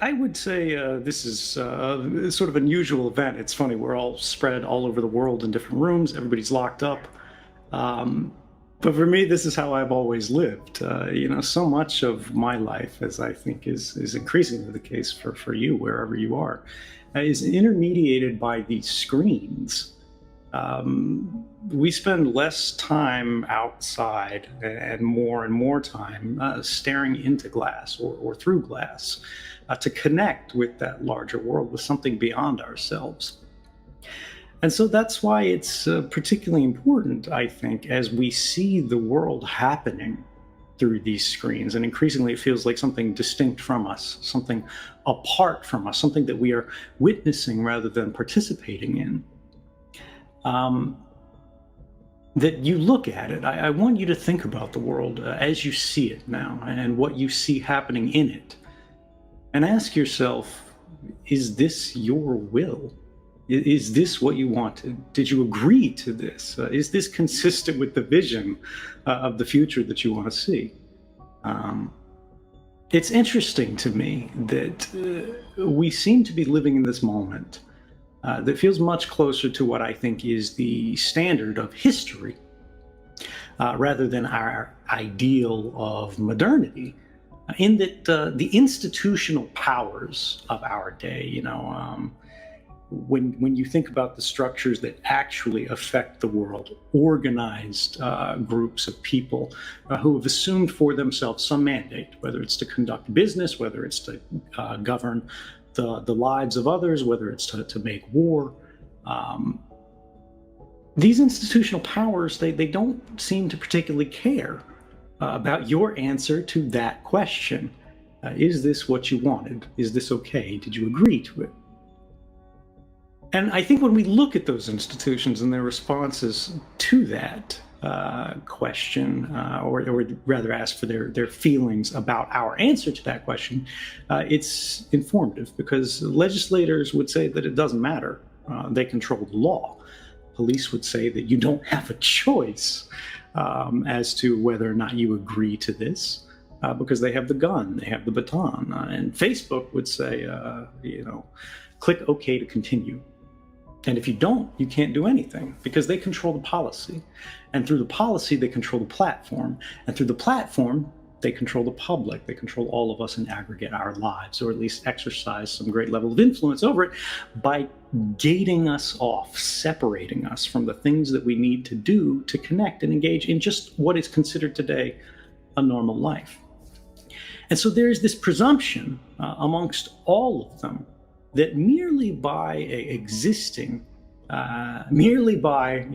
I would say this is sort of an unusual event. It's funny, we're all spread all over the world in different rooms, everybody's locked up. Um, but for me, this is how I've always lived. So much of my life, as I think is increasingly the case for you, wherever you are, is intermediated by these screens. We spend less time outside and more time staring into glass or through glass to connect with that larger world, with something beyond ourselves. And so that's why it's particularly important, I think, as we see the world happening through these screens. And increasingly, it feels like something distinct from us, something apart from us, something that we are witnessing rather than participating in. Um, that you look at it. I want you to think about the world as you see it now and what you see happening in it. And ask yourself, is this your will? Is this what you wanted? Did you agree to this? Is this consistent with the vision of the future that you want to see? Um, it's interesting to me that we seem to be living in this moment that feels much closer to what I think is the standard of history rather than our ideal of modernity. In that the institutional powers of our day, when you think about the structures that actually affect the world, organized groups of people who have assumed for themselves some mandate, whether it's to conduct business, whether it's to govern the lives of others, whether it's to make war. These institutional powers, they don't seem to particularly care about your answer to that question. Is this what you wanted? Is this okay? Did you agree to it? And I think when we look at those institutions and their responses to that question, or rather ask for their feelings about our answer to that question, it's informative because legislators would say that it doesn't matter. They control the law. Police would say that you don't have a choice as to whether or not you agree to this. Because they have the gun, they have the baton. And Facebook would say, click OK to continue. And if you don't, you can't do anything because they control the policy. And through the policy, they control the platform. And through the platform, they control the public. They control all of us and aggregate our lives, or at least exercise some great level of influence over it by gating us off, separating us from the things that we need to do to connect and engage in just what is considered today a normal life. And so there is this presumption amongst all of them that merely by existing, merely by,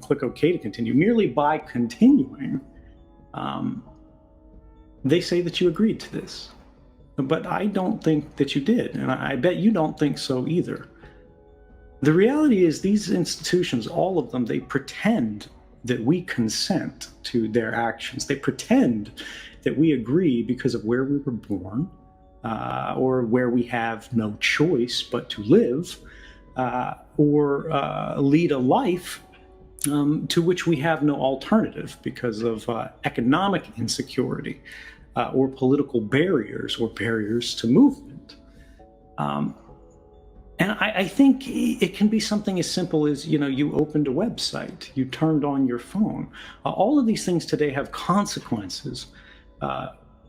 click OK to continue, merely by continuing, they say that you agreed to this. But I don't think that you did, and I bet you don't think so either. The reality is these institutions, all of them, they pretend that we consent to their actions. They pretend that we agree because of where we were born, or where we have no choice but to live, or lead a life to which we have no alternative because of economic insecurity or political barriers or barriers to movement. And I think it can be something as simple as, you opened a website, you turned on your phone. All of these things today have consequences,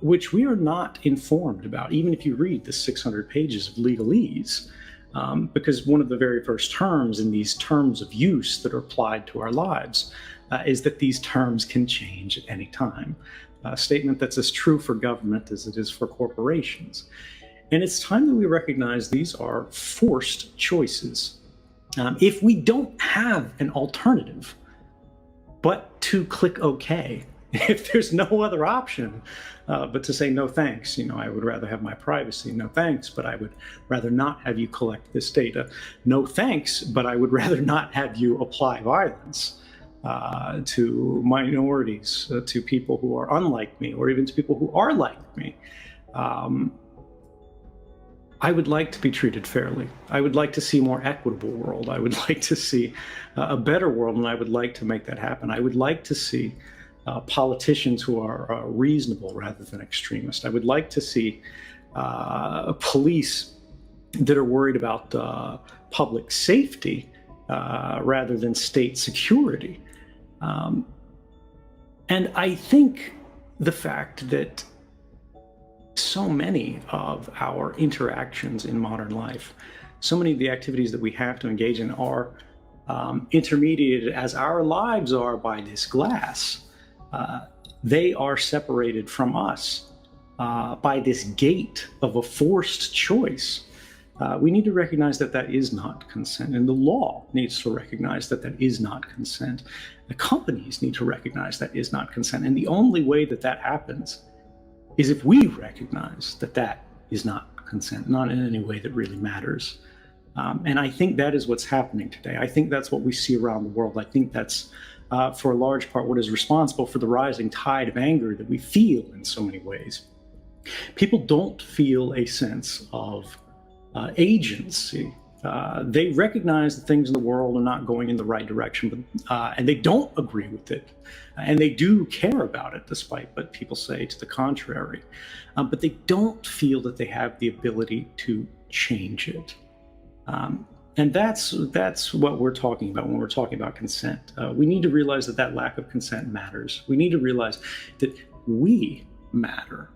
which we are not informed about, even if you read the 600 pages of legalese, because one of the very first terms in these terms of use that are applied to our lives is that these terms can change at any time. A statement that's as true for government as it is for corporations. And it's time that we recognize these are forced choices. If we don't have an alternative but to click OK, if there's no other option but to say no thanks, I would rather have my privacy, no thanks, but I would rather not have you collect this data, no thanks, but I would rather not have you apply violence to minorities, to people who are unlike me, or even to people who are like me. I would like to be treated fairly. I would like to see a more equitable world. I would like to see a better world, and I would like to make that happen. I would like to see politicians who are reasonable rather than extremist. I would like to see police that are worried about public safety rather than state security. And I think the fact that so many of our interactions in modern life, so many of the activities that we have to engage in are intermediated as our lives are by this glass. They are separated from us by this gate of a forced choice. We need to recognize that that is not consent, and the law needs to recognize that that is not consent. The companies need to recognize that is not consent, and the only way that that happens is if we recognize that that is not consent, not in any way that really matters. And I think that is what's happening today. I think that's what we see around the world. I think that's, for a large part, what is responsible for the rising tide of anger that we feel in so many ways. People don't feel a sense of agency. They recognize that things in the world are not going in the right direction, but, and they don't agree with it. And they do care about it, despite what people say to the contrary. But they don't feel that they have the ability to change it. And that's what we're talking about when we're talking about consent. We need to realize that that lack of consent matters. We need to realize that we matter.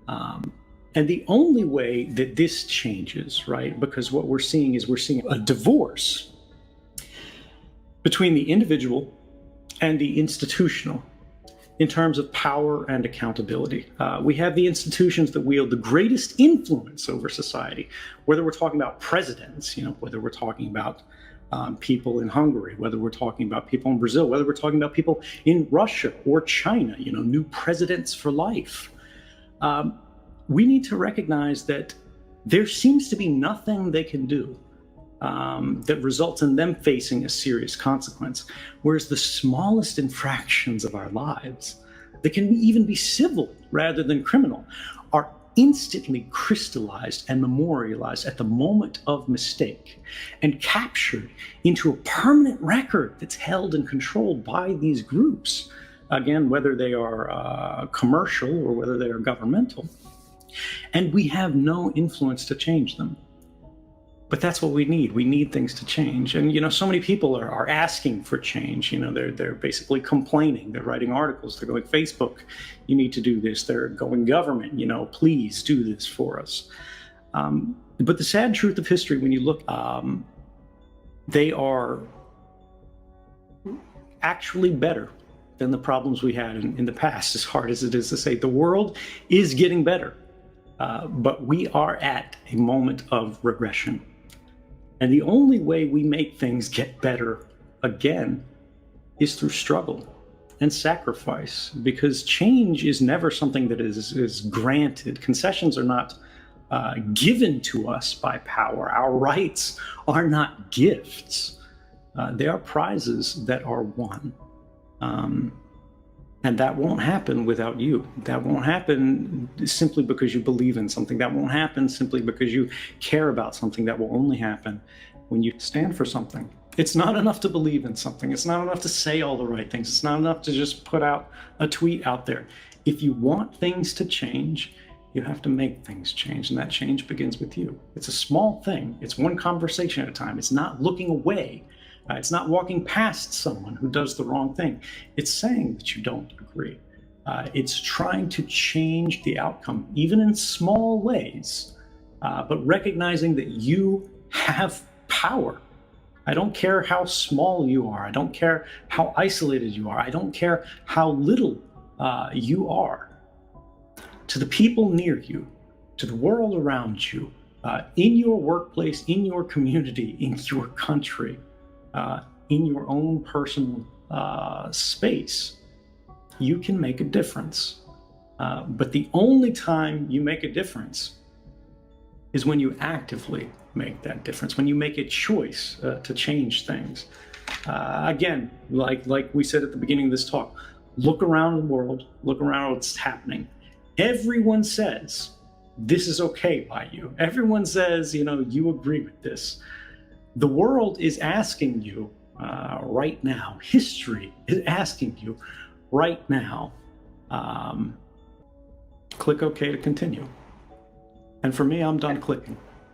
And the only way that this changes, right, because what we're seeing is we're seeing a divorce between the individual and the institutional in terms of power and accountability. We have the institutions that wield the greatest influence over society, whether we're talking about presidents, whether we're talking about people in Hungary, whether we're talking about people in Brazil, whether we're talking about people in Russia or China, new presidents for life. We need to recognize that there seems to be nothing they can do that results in them facing a serious consequence, whereas the smallest infractions of our lives, that can even be civil rather than criminal, are instantly crystallized and memorialized at the moment of mistake and captured into a permanent record that's held and controlled by these groups, again, whether they are commercial or whether they are governmental. And we have no influence to change them. But that's what we need. We need things to change. And, so many people are asking for change. They're basically complaining. They're writing articles. They're going, Facebook, you need to do this. They're going, government, please do this for us. But the sad truth of history, when you look, they are actually better than the problems we had in the past, as hard as it is to say. The world is getting better, but we are at a moment of regression. And the only way we make things get better again is through struggle and sacrifice, because change is never something that is granted. Concessions are not given to us by power. Our rights are not gifts. They are prizes that are won. And that won't happen without you. That won't happen simply because you believe in something. That won't happen simply because you care about something. That will only happen when you stand for something. It's not enough to believe in something. It's not enough to say all the right things. It's not enough to just put out a tweet out there. If you want things to change, you have to make things change, and that change begins with you. It's a small thing. It's one conversation at a time. It's not looking away. It's not walking past someone who does the wrong thing. It's saying that you don't agree. It's trying to change the outcome, even in small ways, but recognizing that you have power. I don't care how small you are. I don't care how isolated you are. I don't care how little you are. To the people near you, to the world around you, in your workplace, in your community, in your country, in your own personal space, you can make a difference. But the only time you make a difference is when you actively make that difference, when you make a choice to change things. Again, like we said at the beginning of this talk, look around the world, look around what's happening. Everyone says this is okay by you. Everyone says, you agree with this. The world is asking you right now, history is asking you right now, click OK to continue. And for me, I'm done clicking.